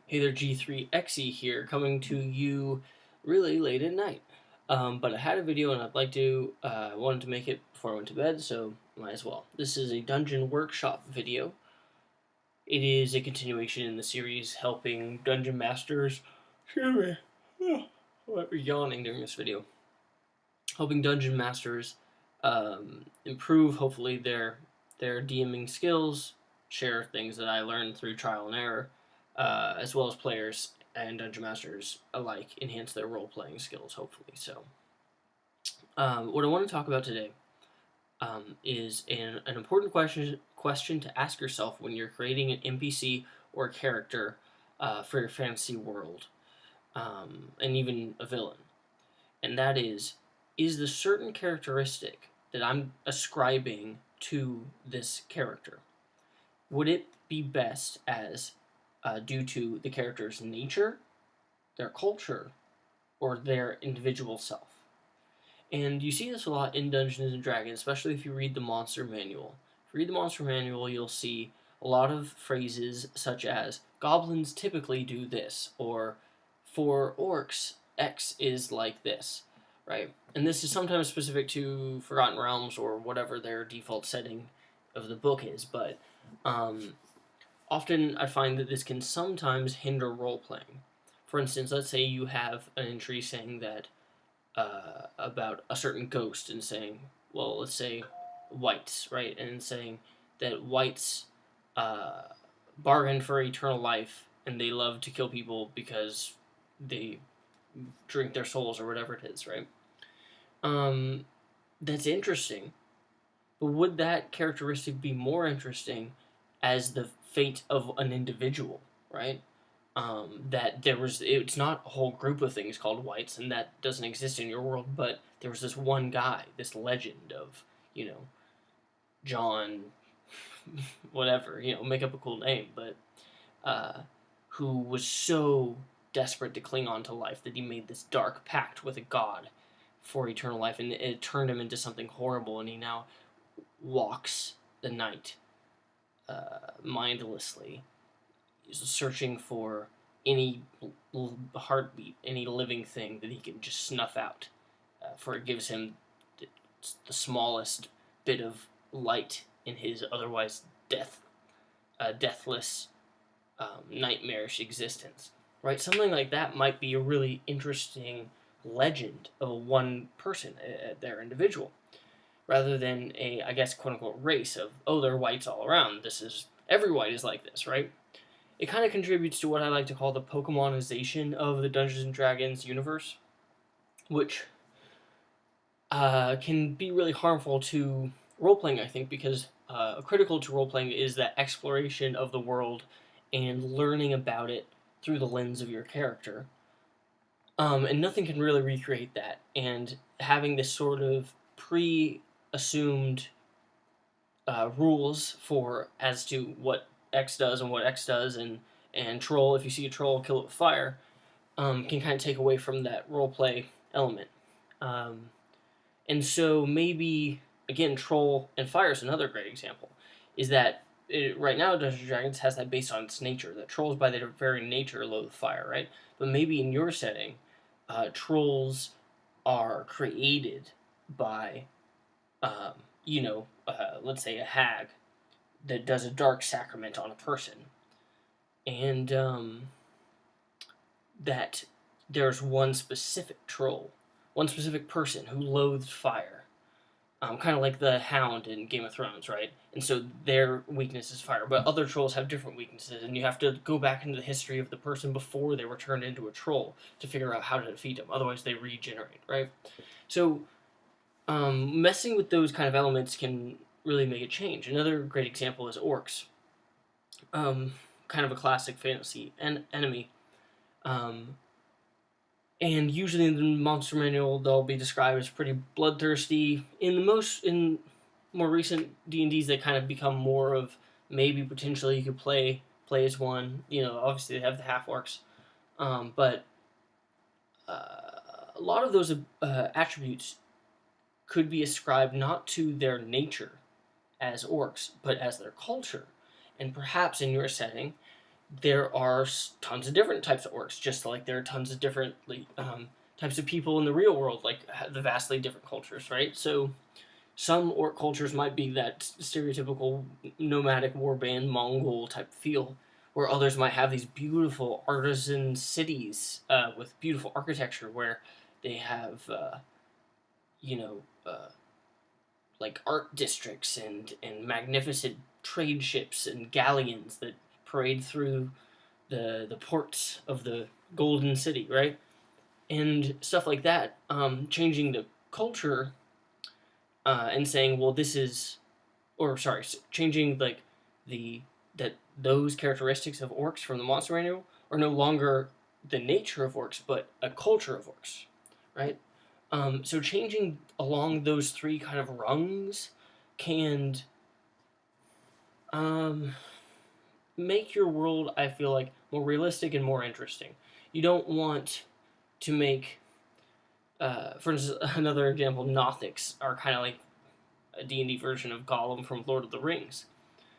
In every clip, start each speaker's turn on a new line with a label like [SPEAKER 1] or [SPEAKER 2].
[SPEAKER 1] Hey there, G3XE here, coming to you really late at night. But I had a video and wanted to make it before I went to bed, so might as well. This is a dungeon workshop video. It is a continuation in the series helping dungeon masters. Excuse me. I'm yawning during this video. Helping dungeon masters improve, hopefully, their DMing skills, share things that I learned through trial and error, as well as players and dungeon masters alike enhance their role playing skills, hopefully. So, what I want to talk about today is an important question to ask yourself when you're creating an NPC or a character for your fantasy world, and even a villain. And that is the certain characteristic that I'm ascribing to this character, would it be best as due to the character's nature, their culture, or their individual self? And you see this a lot in Dungeons and Dragons, especially if you read the Monster Manual. If you read the Monster Manual, you'll see a lot of phrases such as, goblins typically do this, or for orcs, X is like this, right? And this is sometimes specific to Forgotten Realms or whatever their default setting of the book is, but often I find that this can sometimes hinder role playing. For instance, let's say you have an entry saying that about a certain ghost and saying, well, let's say whites, right? And saying that whites uh, bargain for eternal life and they love to kill people because they drink their souls or whatever it is, right? Um, that's interesting. But would that characteristic be more interesting as the fate of an individual, right? That it's not a whole group of things called whites, and that doesn't exist in your world, but there was this one guy, this legend of, John, whatever, make up a cool name, but who was so desperate to cling on to life that he made this dark pact with a god for eternal life, and it turned him into something horrible, and he now walks the night mindlessly, searching for any heartbeat, any living thing that he can just snuff out, for it gives him the smallest bit of light in his otherwise deathless, nightmarish existence. Right, something like that might be a really interesting legend of one person, their individual, rather than a, I guess, quote unquote race of, oh, there are whites all around. Every white is like this, right? It kind of contributes to what I like to call the Pokemonization of the Dungeons and Dragons universe, which can be really harmful to role playing, I think, because critical to role playing is that exploration of the world and learning about it through the lens of your character. And nothing can really recreate that. And having this sort of pre-assumed rules for as to what X does and what X does, and troll, if you see a troll, kill it with fire, can kind of take away from that role play element. Um, and so maybe, again, troll and fire is another great example. Is that right now Dungeons and Dragons has that based on its nature. That trolls by their very nature loathe fire, right? But maybe in your setting, trolls are created by, um, let's say a hag that does a dark sacrament on a person, and that there's one specific troll, one specific person who loathes fire, kind of like the Hound in Game of Thrones, right? And so their weakness is fire, but other trolls have different weaknesses, and you have to go back into the history of the person before they were turned into a troll to figure out how to defeat them. Otherwise, they regenerate, right? So, messing with those kind of elements can really make a change. Another great example is orcs, kind of a classic fantasy enemy. Um, and usually in the monster manual, they'll be described as pretty bloodthirsty. In more recent D&Ds, they kind of become more of maybe potentially you could play as one. Obviously they have the half orcs, but a lot of those attributes could be ascribed not to their nature as orcs, but as their culture. And perhaps in your setting, there are tons of different types of orcs, just like there are tons of different types of people in the real world, like the vastly different cultures, right? So some orc cultures might be that stereotypical nomadic warband Mongol type feel, where others might have these beautiful artisan cities with beautiful architecture, where they have, you know, like art districts and magnificent trade ships and galleons that parade through the ports of the Golden City, right? And stuff like that, changing the culture and saying, well, this is, or sorry, changing like the that those characteristics of orcs from the monster manual are no longer the nature of orcs, but a culture of orcs, right? So changing along those three kind of rungs can um, make your world, I feel like, more realistic and more interesting. You don't want to make, for instance, another example, Nothics are kind of like a D&D version of Gollum from Lord of the Rings.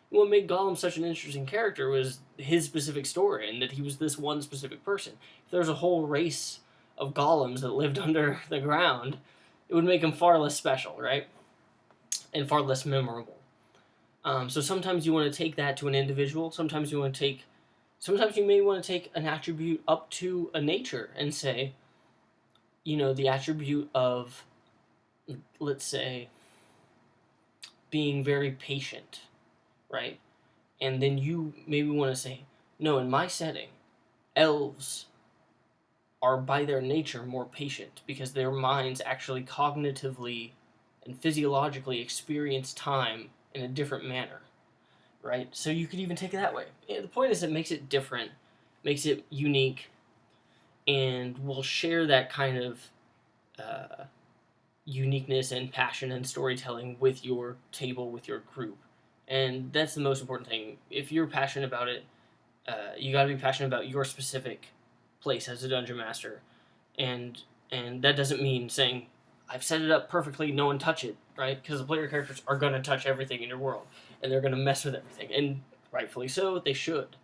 [SPEAKER 1] What made Gollum such an interesting character was his specific story, and that he was this one specific person. If there was a whole race of Gollums that lived under the ground, it would make him far less special, right? And far less memorable. So sometimes you want to take that to an individual. Sometimes you may want to take an attribute up to a nature and say, the attribute of, let's say, being very patient, right? And then you maybe want to say, no, in my setting, elves are by their nature more patient because their minds actually cognitively and physiologically experience time in a different manner, right? So you could even take it that way. The point is, it makes it different, makes it unique, and will share that kind of uniqueness and passion and storytelling with your table, with your group. And that's the most important thing. If you're passionate about it, you got to be passionate about your specific place as a dungeon master, and that doesn't mean saying I've set it up perfectly, no one touch it, right? Because the player characters are going to touch everything in your world, and they're going to mess with everything, and rightfully so, they should.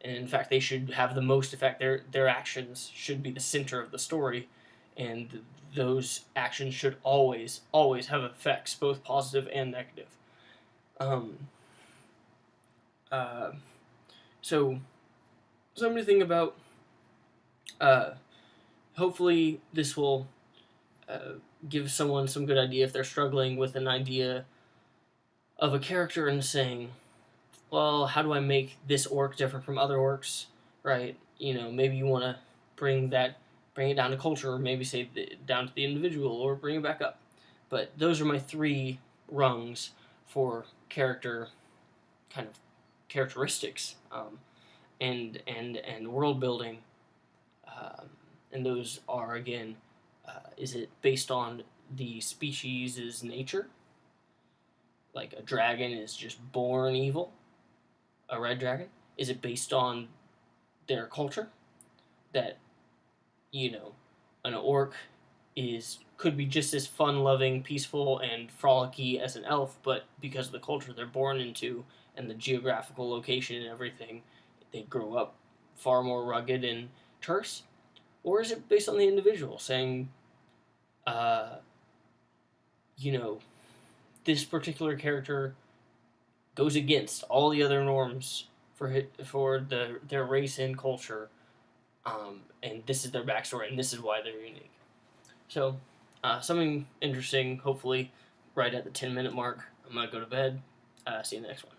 [SPEAKER 1] And in fact, they should have the most effect. Their actions should be the center of the story, and those actions should always have effects, both positive and negative. Um, uh, so something to think about. Hopefully, this will give someone some good idea if they're struggling with an idea of a character and saying, well, how do I make this orc different from other orcs, right? Maybe you want to bring it down to culture, or maybe say down to the individual, or bring it back up. But those are my 3 rungs for character kind of characteristics, and world building. And those are, again, is it based on the species' nature? Like a dragon is just born evil, a red dragon? Is it based on their culture? That, an orc could be just as fun-loving, peaceful, and frolicky as an elf, but because of the culture they're born into and the geographical location and everything, they grow up far more rugged and terse? Or is it based on the individual, saying, this particular character goes against all the other norms for their race and culture, and this is their backstory, and this is why they're unique. So, something interesting, hopefully, right at the 10-minute mark. I'm going to go to bed. See you in the next one.